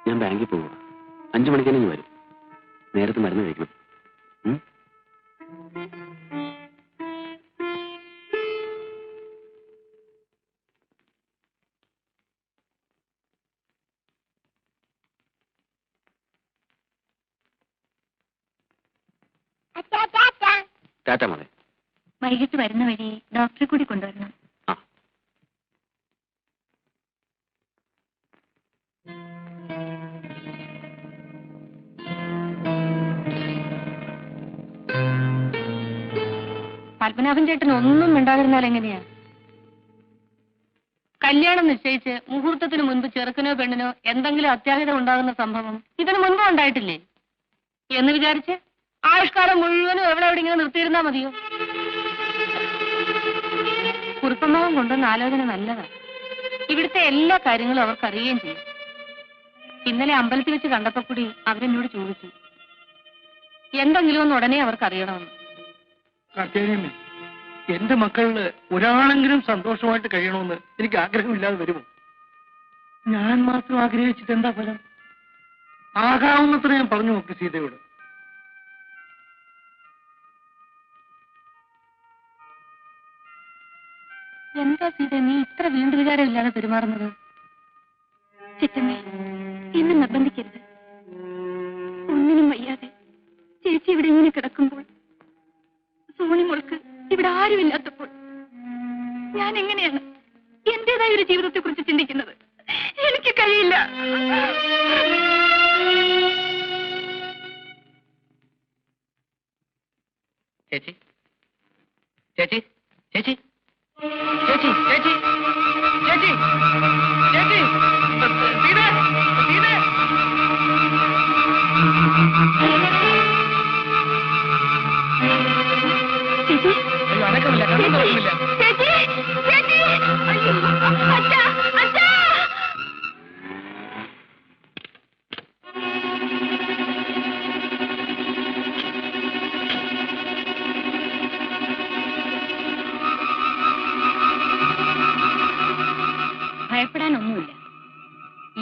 ഞാൻ ബാങ്കിൽ പോവുക. 5 മണിക്ക് തന്നെ വരും. നേരത്തെ മരുന്ന് കഴിക്കണം. ടാറ്റ മോളെ. വൈകിട്ട് വരുന്ന വഴി ഡോക്ടറെ കൂടി കൊണ്ടുവരണം. പത്മനാഭൻ ചേട്ടൻ ഒന്നും മിണ്ടാതിരുന്നാൽ എങ്ങനെയാ? കല്യാണം നിശ്ചയിച്ച് മുഹൂർത്തത്തിന് മുൻപ് ചെറുക്കനോ പെണ്ണിനോ എന്തെങ്കിലും അത്യാഹിതം ഉണ്ടാകുന്ന സംഭവം ഇതിനു മുൻപ് ഉണ്ടായിട്ടില്ലേ എന്ന് വിചാരിച്ച് ആയുഷ്കാലം മുഴുവനും എവിടെ ഇങ്ങനെ നിർത്തിയിരുന്നാ മതിയോ? കുറുപ്പമാവൻ കൊണ്ടുവന്ന ആലോചന നല്ലതാണ്. ഇവിടുത്തെ എല്ലാ കാര്യങ്ങളും അവർക്ക് അറിയുകയും ചെയ്യും. ഇന്നലെ അമ്പലത്തിൽ വെച്ച് കണ്ടപ്പോ കൂടി അവരെന്നോട് ചോദിച്ചു എന്തെങ്കിലും ഒന്ന് ഉടനെ അവർക്ക് അറിയണമെന്ന്. എന്റെ മക്കളില് ഒരാളെങ്കിലും സന്തോഷമായിട്ട് കഴിയണമെന്ന് എനിക്ക് ആഗ്രഹമില്ലാതെ വരുമോ? ഞാൻ മാത്രം ആഗ്രഹിച്ചിട്ട് എന്താ ഫലം? ആകാവുന്നത്ര ഞാൻ പറഞ്ഞു നോക്കി സീതയോട്. എന്താ സീത നീ ഇത്ര വീണ്ടും വിചാരമില്ലാതെ പെരുമാറുന്നത്? ചിറ്റമ്മേ, എന്നെ നിർബന്ധിക്കരുത്. ഒന്നിനും വയ്യാതെ ചേച്ചി ഇവിടെ ഇങ്ങനെ കിടക്കുമ്പോൾ, സോണിമോൾക്ക് ഇവിടെ ആരുമില്ലാത്തപ്പോൾ ഞാൻ എങ്ങനെയാണ് എന്റേതായ ഒരു ജീവിതത്തെ കുറിച്ച് ചിന്തിക്കുന്നത്? എനിക്ക് കഴിയില്ല. ചേച്ചി ചേച്ചി ചേച്ചി ചേച്ചി ചേച്ചി ചേച്ചി ചേച്ചി സീത സീത അനക്കമില്ല, കണ്ണു തുറക്കുന്നില്ല. ഭയപ്പെടാനൊന്നുമില്ല.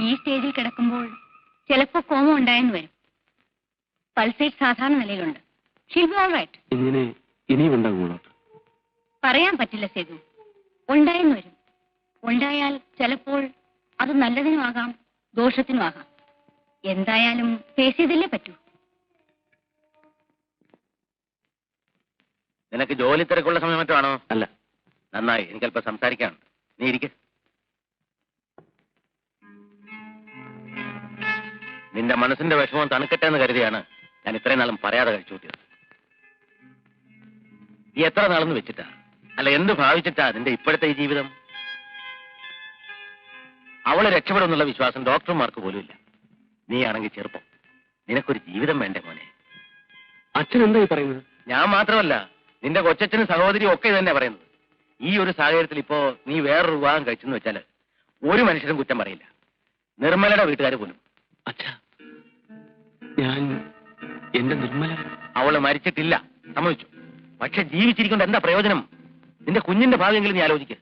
ഈ സ്റ്റേജിൽ കിടക്കുമ്പോൾ ചിലപ്പോ കോമ ഉണ്ടായെന്ന് വരും. പൾസേറ്റ് സാധാരണ നിലയിലുണ്ട്. ഇങ്ങനെ ഇനിയും ഉണ്ടാകുമോ? പറയാൻ പറ്റില്ല സേതു. ഉണ്ടായെന്ന് വരും. ഉണ്ടായാൽ ചിലപ്പോൾ അത് നല്ലതിനുമാകാം, ദോഷത്തിനുമാകാം. എന്തായാലും ഫേസ് ചെയ്തല്ലേ പറ്റൂ. നിനക്ക് ജോലി തിരക്കുള്ള സമയം മറ്റാണോ? അല്ല. നന്നായി, എനിക്കല്പം സംസാരിക്കാനുണ്ട്. നീ ഇരിക്ക. നിന്റെ മനസ്സിന്റെ വിഷമം തണുക്കട്ടെ എന്ന് കരുതിയാണ് ഞാൻ ഇത്രയും നാളും പറയാതെ കഴിച്ചു കൂട്ടിയത്. ഈ എത്ര നാളെന്ന് വെച്ചിട്ടാ, അല്ല എന്ത് ഭാവിച്ചിട്ടാ നിന്റെ ഇപ്പോഴത്തെ ഈ ജീവിതം? അവളെ രക്ഷപ്പെടുമെന്നുള്ള വിശ്വാസം ഡോക്ടർമാർക്ക് പോലും ഇല്ല. നീ ആണെങ്കിൽ ചെറുപ്പം, നിനക്കൊരു ജീവിതം വേണ്ടേ മോനെ? അച്ഛൻ എന്തായി പറയുന്നത്? ഞാൻ മാത്രമല്ല, നിന്റെ കൊച്ചച്ഛനും സഹോദരിയും ഒക്കെ ഇതന്നെ പറയുന്നത്. ഈ ഒരു സാഹചര്യത്തിൽ ഇപ്പോ നീ വേറൊരു വിവാഹം കഴിച്ചെന്ന് വെച്ചാൽ ഒരു മനുഷ്യരും കുറ്റം പറയില്ല, നിർമ്മലയുടെ വീട്ടുകാർ പോലും. അച്ഛാ, ഞാൻ എന്റെ നിർമ്മല, അവള് മരിച്ചിട്ടില്ല, സമ്മതിച്ചു. പക്ഷെ ജീവിച്ചിരിക്കൊണ്ട് എന്താ പ്രയോജനം? നിന്റെ കുഞ്ഞിന്റെ ഭാവിയെങ്കിലും നീ ആലോചിക്കുക.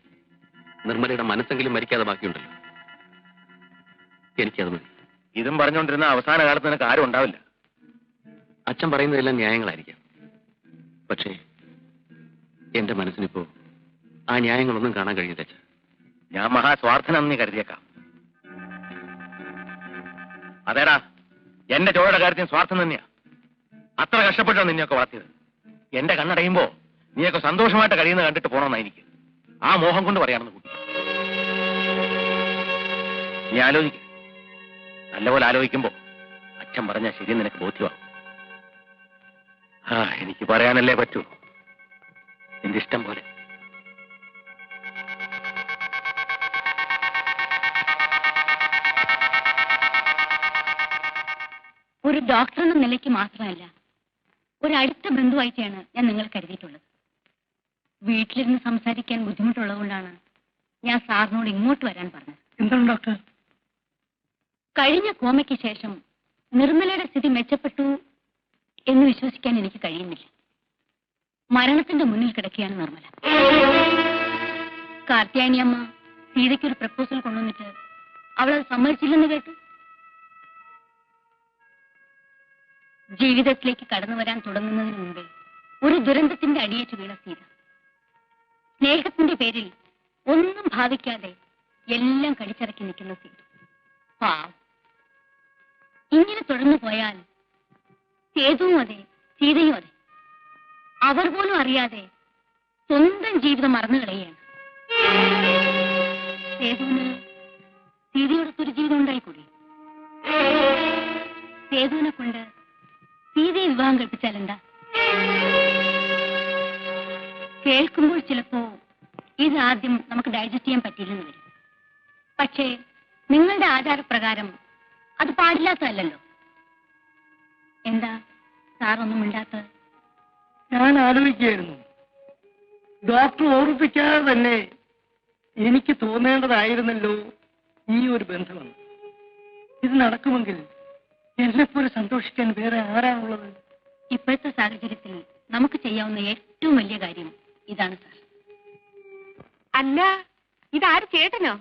നിർമ്മലയുടെ മനസ്സെങ്കിലും മരിക്കാതെ ബാക്കിയുണ്ടല്ലോ. എനിക്കത് മതി. ഇതും പറഞ്ഞുകൊണ്ടിരുന്ന അവസാന കാലത്ത് നിനക്ക് ആരും ഉണ്ടാവില്ല. അച്ഛൻ പറയുന്നതെല്ലാം ന്യായങ്ങളായിരിക്കാം. പക്ഷേ എന്റെ മനസ്സിനിപ്പോ ആ ന്യായങ്ങളൊന്നും കാണാൻ കഴിയില്ല അച്ഛാ. ഞാൻ മഹാസ്വാർത്ഥനാണെന്ന് നീ കരുതിയേക്കാം. അതേടാ, എന്റെ ചോരയുടെ കാര്യത്തിന് സ്വാർത്ഥം തന്നെയാ. അത്ര കഷ്ടപ്പെട്ടാണ് നിന്നെയൊക്കെ വളർത്തിയത്. എന്റെ കണ്ണടയുമ്പോ നീയൊക്കെ സന്തോഷമായിട്ട് കഴിയുന്നത് കണ്ടിട്ട് പോണമെന്നായിരിക്കും. ആ മോഹം കൊണ്ട് പറയാണെന്ന് കൂട്ടി. നീ ആലോചിക്ക. നല്ലപോലെ ആലോചിക്കുമ്പോ അച്ഛൻ പറഞ്ഞാൽ ശരി നിനക്ക് ബോധ്യമാകും. എനിക്ക് പറയാനല്ലേ പറ്റൂ. നിന്റെ ഇഷ്ടം പോലെ. ഒരു ഡോക്ടർ എന്ന നിലയ്ക്ക് മാത്രമല്ല, ഒരു അടുത്ത ബന്ധുവായിട്ടാണ് ഞാൻ നിങ്ങൾ കരുതിയിട്ടുള്ളത്. വീട്ടിലിരുന്ന് സംസാരിക്കാൻ ബുദ്ധിമുട്ടുള്ളതുകൊണ്ടാണ് ഞാൻ സാറിനോട് ഇങ്ങോട്ട് വരാൻ പറഞ്ഞത്. എന്താണ് ഡോക്ടർ? കഴിഞ്ഞ കോമയ്ക്ക് ശേഷം നിർമ്മലയുടെ സ്ഥിതി മെച്ചപ്പെട്ടു എന്ന് വിശ്വസിക്കാൻ എനിക്ക് കഴിയുന്നില്ല. മരണത്തിന്റെ മുന്നിൽ കിടക്കുകയാണ് നിർമ്മല. കാർത്യായനി അമ്മ സീതയ്ക്കൊരു പ്രപ്പോസൽ കൊണ്ടുവന്നിട്ട് അവളത് സമ്മതിച്ചില്ലെന്ന് കേട്ടു. ജീവിതത്തിലേക്ക് കടന്നു വരാൻ തുടങ്ങുന്നതിന് മുമ്പേ ഒരു ദുരന്തത്തിന്റെ അടിയേറ്റ് വീണ സീത. സ്നേഹത്തിന്റെ പേരിൽ ഒന്നും ഭാവിക്കാതെ എല്ലാം കടിച്ചിറക്കി നിൽക്കുന്ന സീത. പാവം. ഇങ്ങനെ തുടർന്നു പോയാൽ സേതുവും അതെ, സീതയും അതെ. അവർ പോലും അറിയാതെ സ്വന്തം ജീവിതം മറന്നു കളയുകയാണ്. സേതുവിന് സീതയോടൊത്തൊരു ജീവിതം ഉണ്ടായിക്കൂടി. സേതുവിനെ കൊണ്ട് സീതയെ വിവാഹം കഴിപ്പിച്ചാലെന്താ? കേൾക്കുമ്പോൾ ചിലപ്പോ ഇത് ആദ്യം നമുക്ക് ഡൈജസ്റ്റ് ചെയ്യാൻ പറ്റില്ലെന്ന് വരും. പക്ഷേ നിങ്ങളുടെ ആചാരപ്രകാരം അത് പാടില്ലാത്തതല്ലോ. എന്താ സാറൊന്നും മിണ്ടാത്തത്? ഞാൻ ആലോചിക്കുകയായിരുന്നു. ഡോക്ടർ ഓർമ്മിപ്പിക്കാതെ തന്നെ എനിക്ക് തോന്നേണ്ടതായിരുന്നല്ലോ ഈ ഒരു ബന്ധമെന്ന്. ഇത് നടക്കുമെങ്കിൽ എന്നെപ്പോലെ സന്തോഷിക്കാൻ വേറെ ആരാണുള്ളത്? ഇപ്പോഴത്തെ സാഹചര്യത്തിൽ നമുക്ക് ചെയ്യാവുന്ന ഏറ്റവും വലിയ കാര്യം ഇതാണ് സാർ. അല്ല, ഇതാര് ചേട്ടനോ?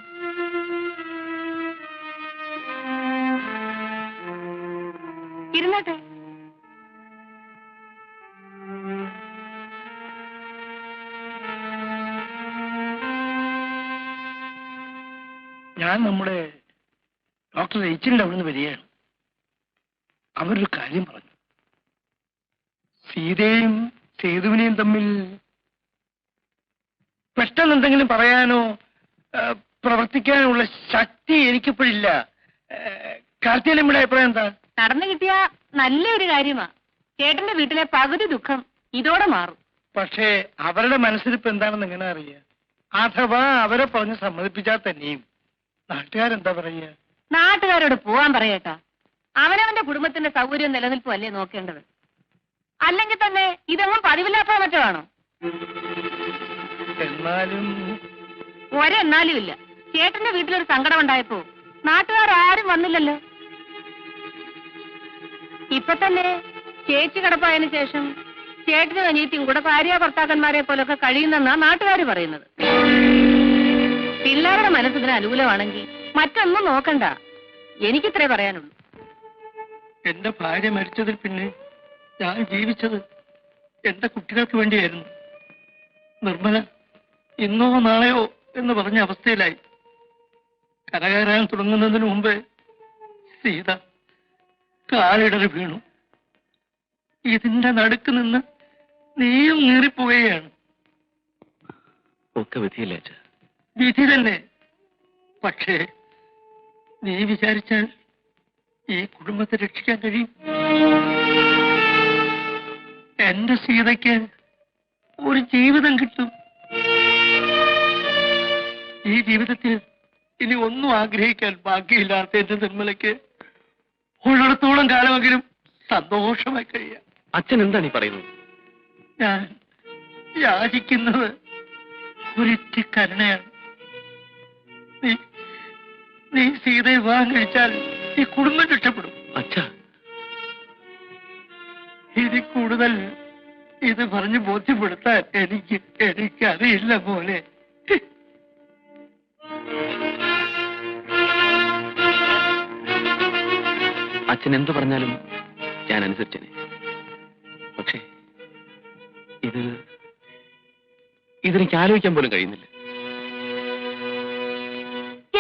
ഇരുന്നട്ടെ. ഞാൻ നമ്മുടെ ഡോക്ടർ എച്ചിന്റെ അവിടുന്ന് വരികയാണ്. അവരൊരു കാര്യം പറഞ്ഞു. സീതയും സേതുവിനെയും തമ്മിൽ പെട്ടെന്ന് എന്തെങ്കിലും പറയാനോ പ്രവർത്തിക്കാനുള്ള ശക്തി എനിക്കിപ്പോഴില്ല. കാർത്തികലമ്മയുടെ അഭിപ്രായം എന്താ? നടന്നു കിട്ടിയ നല്ലൊരു കാര്യമാ. ചേട്ടന്റെ വീട്ടിലെ പകുതി ദുഃഖം ഇതോടെ മാറും. പക്ഷേ അവരുടെ മനസ്സിലിപ്പോ എന്താണെന്ന് എങ്ങനെ അറിയാം? അഥവാ അവരെ പറഞ്ഞ് സമ്മതിപ്പിച്ചാൽ തന്നെയും നാട്ടുകാരെന്താ പറയുക? നാട്ടുകാരോട് പോവാൻ പറയട്ടാ. അവനവന്റെ കുടുംബത്തിന്റെ സൗകര്യം നിലനിൽപ്പും അല്ലേ നോക്കേണ്ടത്. അല്ലെങ്കിൽ തന്നെ ഇതൊന്നും പതിവില്ലാത്ത മറ്റോ ആണോ? എന്നാലും ഒരെന്നാലും ഇല്ല. ചേട്ടന്റെ വീട്ടിലൊരു സങ്കടം ഉണ്ടായപ്പോ നാട്ടുകാരും വന്നില്ലല്ലോ. ഇപ്പൊ തന്നെ ചേച്ചി കിടപ്പായതിനു ശേഷം ചേട്ടനും അനിയത്തിയും കൂടെ ഭാര്യ ഭർത്താക്കന്മാരെ പോലൊക്കെ കഴിയുന്നെന്നാ നാട്ടുകാർ പറയുന്നത്. പിള്ളേരുടെ മനസ്സിന് അനുകൂലമാണെങ്കിൽ മറ്റൊന്നും നോക്കണ്ട. എനിക്കിത്രേ പറയാനുള്ളൂ. എന്റെ ഭാര്യ മരിച്ചതിൽ പിന്നെ ഞാൻ ജീവിച്ചത് എന്റെ കുട്ടികൾക്ക് വേണ്ടിയായിരുന്നു. നിർമ്മല ഇന്നോ നാളെയോ എന്ന് പറഞ്ഞ അവസ്ഥയിലായി. കരകയറാൻ തുടങ്ങുന്നതിന് മുമ്പേ സീത കാലിടറി വീണു. ഇതിന്റെ നടുക്ക് നിന്ന് നീയും നീറിപ്പോവുകയാണ്. ഒക്കെ വിധിയില്ലേ അച്ഛാ? വിധി തന്നെ. പക്ഷേ നീ വിചാരിച്ചാൽ ഈ കുടുംബത്തെ രക്ഷിക്കാൻ കഴിയും. എന്റെ സീതയ്ക്ക് ഒരു ജീവിതം കിട്ടും. ഈ ജീവിതത്തിൽ ഇനി ഒന്നും ആഗ്രഹിക്കാൻ ബാക്കിയില്ലാത്ത എന്റെ നിർമ്മലയ്ക്ക് ഉള്ളിടത്തോളം കാലമെങ്കിലും സന്തോഷമായി കഴിയാം. അച്ഛൻ എന്താണ് ഈ പറയുന്നത്? ഞാൻ യാചിക്കുന്നത് ഒരിറ്റ കരുണയാണ്. നീ സീതയെ വിവാഹം കഴിച്ചാൽ ഈ കുടുംബം രക്ഷപ്പെടും. അച്ഛാ, ഇനി കൂടുതൽ ഇത് പറഞ്ഞ് ബോധ്യപ്പെടുത്താൻ എനിക്കറിയില്ല പോലെ. അച്ഛൻ എന്ത് പറഞ്ഞാലും ഞാൻ അനുസരിച്ചേനെ. പക്ഷേ ഇതെനിക്ക് ആലോചിക്കാൻ പോലും കഴിയുന്നില്ല.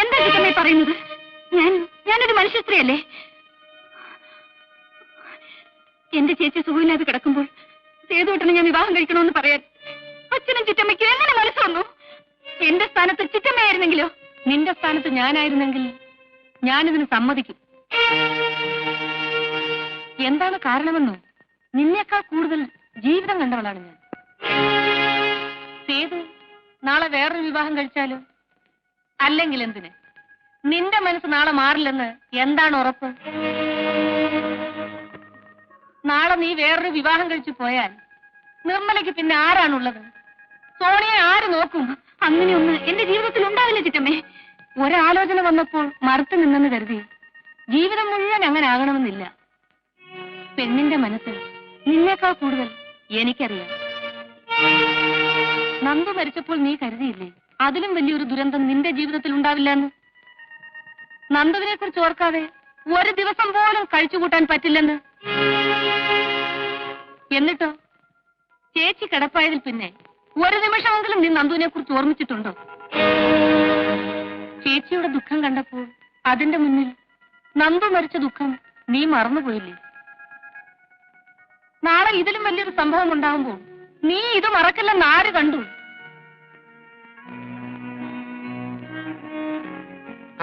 എന്താ ചിറ്റമ്മേ പറയുന്നത്? ഞാനൊരു മനുഷ്യ സ്ത്രീയല്ലേ? എന്റെ ചേച്ചി സുഖമില്ലാതെ കിടക്കുമ്പോൾ സേതുവേട്ടനെ ഞാൻ വിവാഹം കഴിക്കണമെന്ന് പറയാൻ അച്ഛനും ചിറ്റമ്മയ്ക്കും എങ്ങനെ മനസ്സ് വന്നു? എന്റെ സ്ഥാനത്ത് ചിറ്റമ്മയായിരുന്നെങ്കിലോ? നിന്റെ സ്ഥാനത്ത് ഞാനായിരുന്നെങ്കിൽ ഞാനിതിന് സമ്മതിക്കും. എന്താണ് കാരണമെന്നോ? നിന്നേക്കാൾ കൂടുതൽ ജീവിതം കണ്ടവളാണ് ഞാൻ. സേതു നാളെ വേറൊരു വിവാഹം കഴിച്ചാലോ? അല്ലെങ്കിൽ എന്തിന്? നിന്റെ മനസ്സ് നാളെ മാറില്ലെന്ന് എന്താണ് ഉറപ്പ്? നാളെ നീ വേറൊരു വിവാഹം കഴിച്ചു പോയാൽ നിർമ്മലയ്ക്ക് പിന്നെ ആരാണുള്ളത്? സോണിയെ ആര് നോക്കും? അങ്ങനെയൊന്ന് എന്റെ ജീവിതത്തിൽ ഉണ്ടാവില്ല ചിറ്റമ്മേ. ഒരാലോചന വന്നപ്പോൾ മറുത്തു നിന്നെന്ന് കരുതി ജീവിതം മുഴുവൻ അങ്ങനെ ആകണമെന്നില്ല. പെണ്ണിന്റെ മനസ്സിൽ നിന്നേക്കാൾ കൂടുതൽ എനിക്കറിയാം. നന്ദു മരിച്ചപ്പോൾ നീ കരുതിയില്ലേ അതിലും വലിയൊരു ദുരന്തം നിന്റെ ജീവിതത്തിൽ ഉണ്ടാവില്ലെന്ന്? നന്ദുവിനെ കുറിച്ച് ഓർക്കാതെ ഒരു ദിവസം പോലും കഴിച്ചുകൂട്ടാൻ പറ്റില്ലെന്ന് എന്നിട്ടോ ചേച്ചി കിടപ്പായതിൽ പിന്നെ ഒരു നിമിഷമെങ്കിലും നീ നന്ദുവിനെ കുറിച്ച് ഓർമ്മിച്ചിട്ടുണ്ടോ? ചേച്ചിയുടെ ദുഃഖം കണ്ടപ്പോൾ അതിന്റെ മുന്നിൽ നന്ദു മരിച്ച ദുഃഖം നീ മറന്നുപോയില്ലേ? നാളെ ഇതിലും വലിയൊരു സംഭവം ഉണ്ടാകുമ്പോൾ നീ ഇത് മറക്കില്ലെന്ന് ആര് കണ്ടു?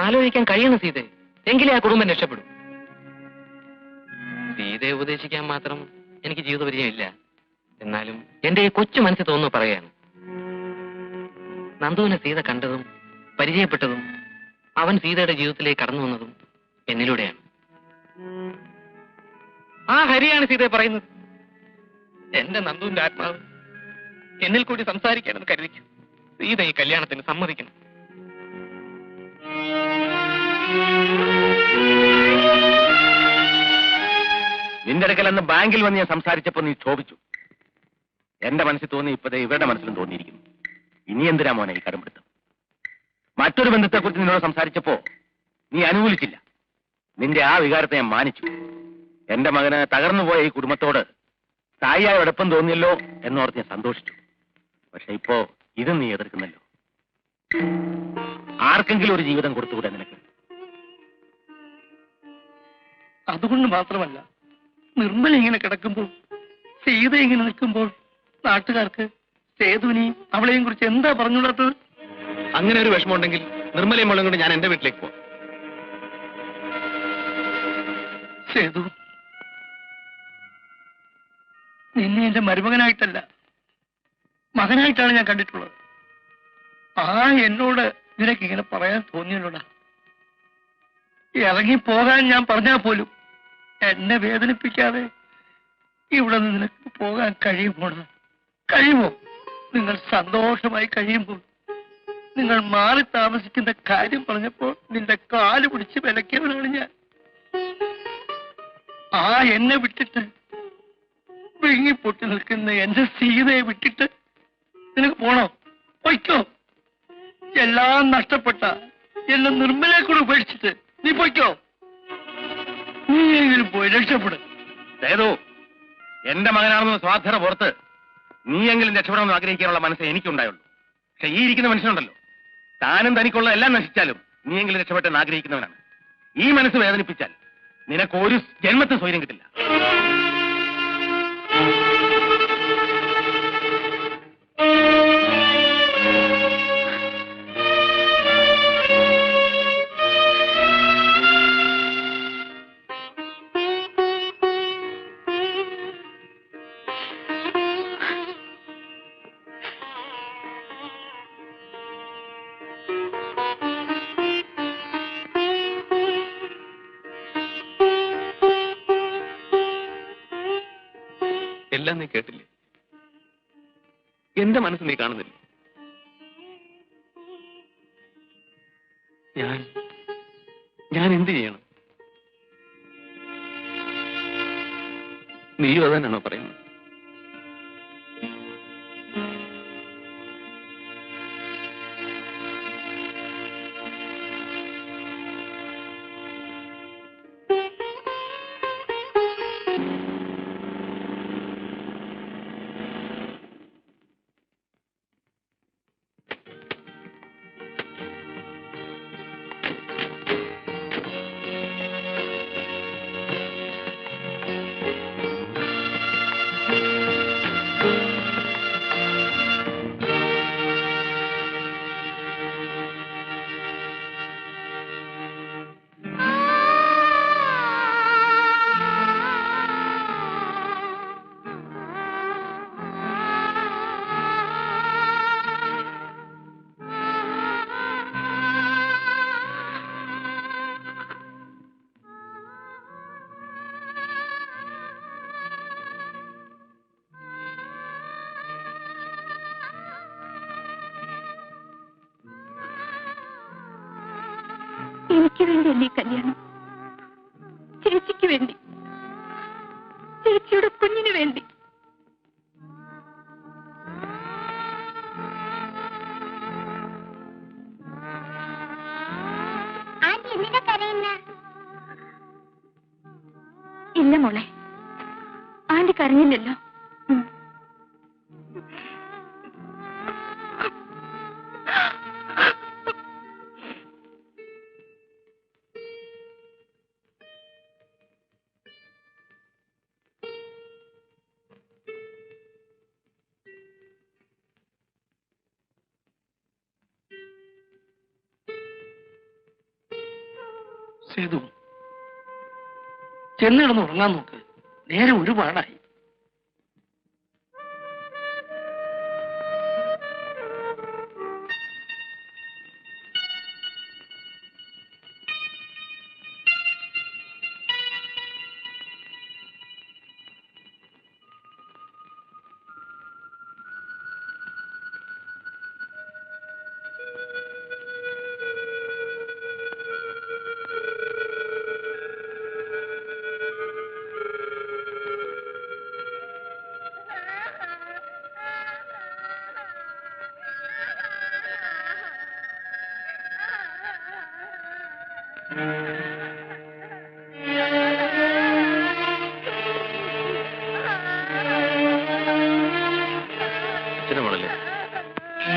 ആലോചിക്കാൻ കഴിയണം സീതേ, എങ്കിലേ ആ കുടുംബം രക്ഷപ്പെടും. സീതയെ ഉപദേശിക്കാൻ മാത്രം എനിക്ക് ജീവിതപരിചയമില്ല. എന്നാലും എന്റെ ഈ കൊച്ചു മനസ്സിൽ തോന്നുന്നു പറയാണ്. നന്ദുവിനെ സീത കണ്ടതും പരിചയപ്പെട്ടതും അവൻ സീതയുടെ ജീവിതത്തിലേക്ക് കടന്നു വന്നതും എന്നിലൂടെയാണ്. ആ ഹരിയാണ് സീതയെ പറയുന്നത്. എന്റെ നന്ദുവിന്റെ ആത്മാവ് എന്നിൽ കൂടി സംസാരിക്കാനെന്ന് കരുതിക്കും. സീത ഈ കല്യാണത്തിന് സമ്മതിക്കണം. നിന്റെ അടുക്കൽ അന്ന് ബാങ്കിൽ വന്ന് ഞാൻ സംസാരിച്ചപ്പോ നീ ക്ഷോഭിച്ചു. എന്റെ മനസ്സിൽ തോന്നി, ഇപ്പതേ ഇവരുടെ മനസ്സിലും തോന്നിയിരിക്കുന്നു. ഇനി എന്തിനാ മോനെ ഈ കടമ്പിടുത്തം? മറ്റൊരു ബന്ധത്തെക്കുറിച്ച് നിന്നോട് സംസാരിച്ചപ്പോ നീ അനുകൂലിച്ചില്ല. നിന്റെ ആ വികാരത്തെ ഞാൻ മാനിച്ചു. എന്റെ മകന് തകർന്നുപോയ ഈ കുടുംബത്തോട് തായിയായ അടുപ്പം തോന്നിയല്ലോ എന്നോർത്ത് ഞാൻ സന്തോഷിച്ചു. പക്ഷെ ഇപ്പോ ഇതും നീ എതിർക്കുന്നല്ലോ. ആർക്കെങ്കിലും ഒരു ജീവിതം കൊടുത്തുകൂടെ നിനക്ക്? അതുകൊണ്ട് മാത്രമല്ല, നിർമ്മല ഇങ്ങനെ കിടക്കുമ്പോൾ, സീത ഇങ്ങനെ നിൽക്കുമ്പോൾ നാട്ടുകാർക്ക് സേതുവിനെയും അവളെയും കുറിച്ച് എന്താ പറഞ്ഞുകൂടാത്തത്? അങ്ങനെ ഒരു വിഷമമുണ്ടെങ്കിൽ നിർമ്മലയും മോളും കൊണ്ട് ഞാൻ എന്റെ വീട്ടിലേക്ക് പോകും. സേതു, നിന്നെ എന്റെ മരുമകനായിട്ടല്ല, മകനായിട്ടാണ് ഞാൻ കണ്ടിട്ടുള്ളത്. എന്നോട് നിനക്ക് ഇങ്ങനെ പറയാൻ തോന്നിയല്ലോടാ. ഇറങ്ങിപ്പോകാൻ ഞാൻ പറഞ്ഞാൽ പോലും എന്നെ വേദനിപ്പിക്കാതെ ഇവിടെ നിന്ന് നിനക്ക് പോകാൻ കഴിയുമോടാ? കഴിയുമോ? നിങ്ങൾ സന്തോഷമായി കഴിയുമ്പോൾ നിങ്ങൾ മാറി താമസിക്കുന്ന കാര്യം പറഞ്ഞപ്പോൾ നിന്റെ കാല് പിടിച്ച് വിലക്കിയവനാണ് ഞാൻ. എന്നെ വിട്ടിട്ട് വിങ്ങിപ്പൊട്ടി നിൽക്കുന്ന എന്റെ സീതയെ വിട്ടിട്ട് നിനക്ക് പോണോ? പൊയ്ക്കോ. എല്ലാം നഷ്ടപ്പെട്ട എന്നെ നിർമ്മലയെ കൂടെ ഉപേക്ഷിച്ചിട്ട് നീ പൊയ്ക്കോ. നീ എങ്കിലും പോയി രക്ഷപ്പെടും. സേതു, എന്റെ മകനാണെന്ന് സ്വാർത്ഥന പുറത്ത് നീയെങ്കിലും രക്ഷപ്പെടണമെന്ന് ആഗ്രഹിക്കാനുള്ള മനസ്സേ എനിക്കുണ്ടായുള്ളൂ. പക്ഷെ ഈ ഇരിക്കുന്ന മനുഷ്യനുണ്ടല്ലോ, താനും തനിക്കുള്ള എല്ലാം നശിച്ചാലും നീയെങ്കിലും രക്ഷപ്പെട്ടെന്ന് ആഗ്രഹിക്കുന്നവനാണ്. ഈ മനസ്സ് വേദനിപ്പിച്ചാൽ നിനക്ക് ഒരു ജന്മത്തിൽ സ്വൈര്യം കിട്ടില്ല. എല്ലാം നീ കേട്ടില്ലേ? എന്റെ മനസ്സ് നീ കാണുന്നില്ലേ? ഞാൻ എന്ത് ചെയ്യണം? നീയും അതന്നെയാണോ പറയുന്നത്? എനിക്ക് വേണ്ടിയല്ലേ കല്യാണം? ചേച്ചിക്ക് വേണ്ടി, ചേച്ചിയുടെ കുഞ്ഞിന് വേണ്ടി. ഇല്ല മോളെ, കരഞ്ഞില്ലല്ലോ. സേതു, ചെന്നിടന്ന് ഉറങ്ങാൻ നോക്ക്. നേരെ ഒരുപാടായി. അച്ഛനെ മോളല്ലേ?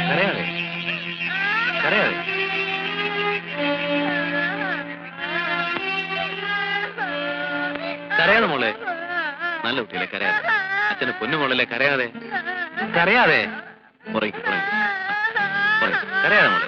കരയാതെ കരയാതെ. കരയാതെ മോളെ. നല്ല കുട്ടിയല്ലേ, കരയാതെ. അച്ഛനെ പൊന്നു മോളല്ലേ, കരയാതെ കരയാതെ. കരയാതെ മോളെ.